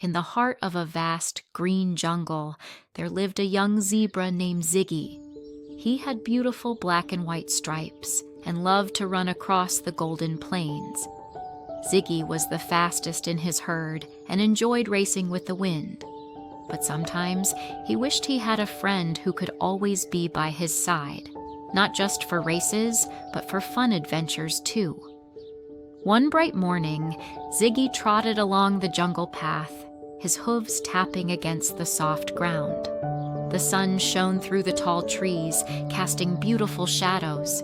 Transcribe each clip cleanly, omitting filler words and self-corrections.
In the heart of a vast green jungle, there lived a young zebra named Ziggy. He had beautiful black and white stripes and loved to run across the golden plains. Ziggy was the fastest in his herd and enjoyed racing with the wind. But sometimes he wished he had a friend who could always be by his side, not just for races, but for fun adventures too. One bright morning, Ziggy trotted along the jungle path, his hooves tapping against the soft ground. The sun shone through the tall trees, casting beautiful shadows.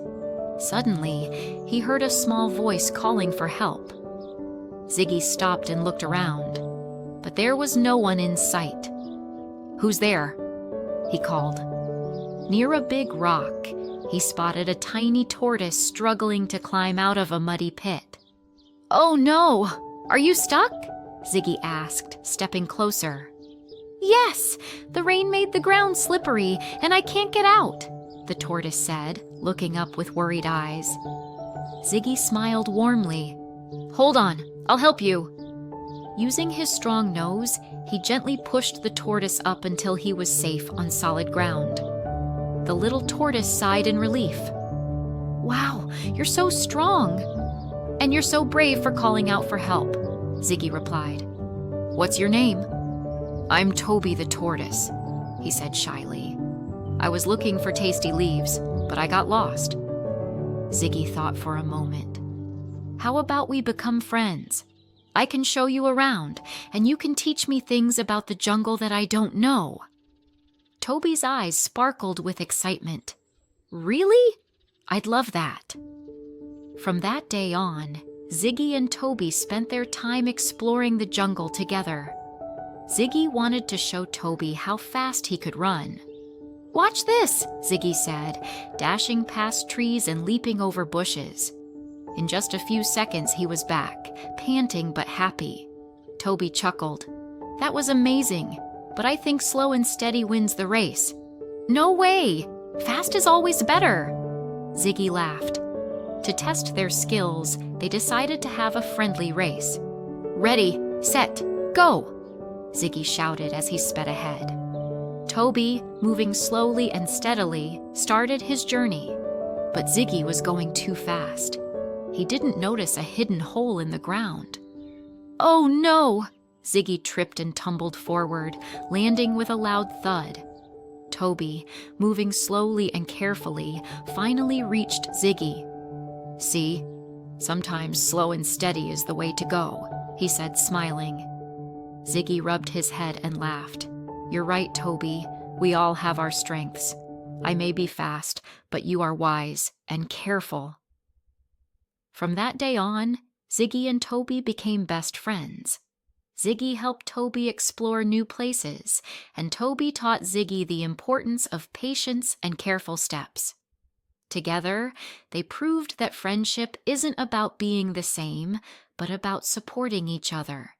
Suddenly, he heard a small voice calling for help. Ziggy stopped and looked around, but there was no one in sight. "Who's there?" he called. Near a big rock, he spotted a tiny tortoise struggling to climb out of a muddy pit. "Oh no! Are you stuck?" Ziggy asked, stepping closer. "Yes, the rain made the ground slippery, and I can't get out," the tortoise said, looking up with worried eyes. Ziggy smiled warmly. "Hold on, I'll help you." Using his strong nose, he gently pushed the tortoise up until he was safe on solid ground. The little tortoise sighed in relief. "Wow, you're so strong. And you're so brave for calling out for help," Ziggy replied. "What's your name?" "I'm Toby the tortoise," he said shyly. "I was looking for tasty leaves, but I got lost." Ziggy thought for a moment. "How about we become friends? I can show you around, and you can teach me things about the jungle that I don't know." Toby's eyes sparkled with excitement. "Really? I'd love that." From that day on, Ziggy and Toby spent their time exploring the jungle together. Ziggy wanted to show Toby how fast he could run. "Watch this," Ziggy said, dashing past trees and leaping over bushes. In just a few seconds, he was back, panting but happy. Toby chuckled. "That was amazing, but I think slow and steady wins the race." "No way! Fast is always better!" Ziggy laughed. To test their skills, they decided to have a friendly race. "Ready, set, go!" Ziggy shouted as he sped ahead. Toby, moving slowly and steadily, started his journey. But Ziggy was going too fast. He didn't notice a hidden hole in the ground. "Oh no!" Ziggy tripped and tumbled forward, landing with a loud thud. Toby, moving slowly and carefully, finally reached Ziggy. "See, sometimes slow and steady is the way to go," he said, smiling. Ziggy rubbed his head and laughed. "You're right, Toby. We all have our strengths. I may be fast, but you are wise and careful." From that day on, Ziggy and Toby became best friends. Ziggy helped Toby explore new places, and Toby taught Ziggy the importance of patience and careful steps. Together, they proved that friendship isn't about being the same, but about supporting each other.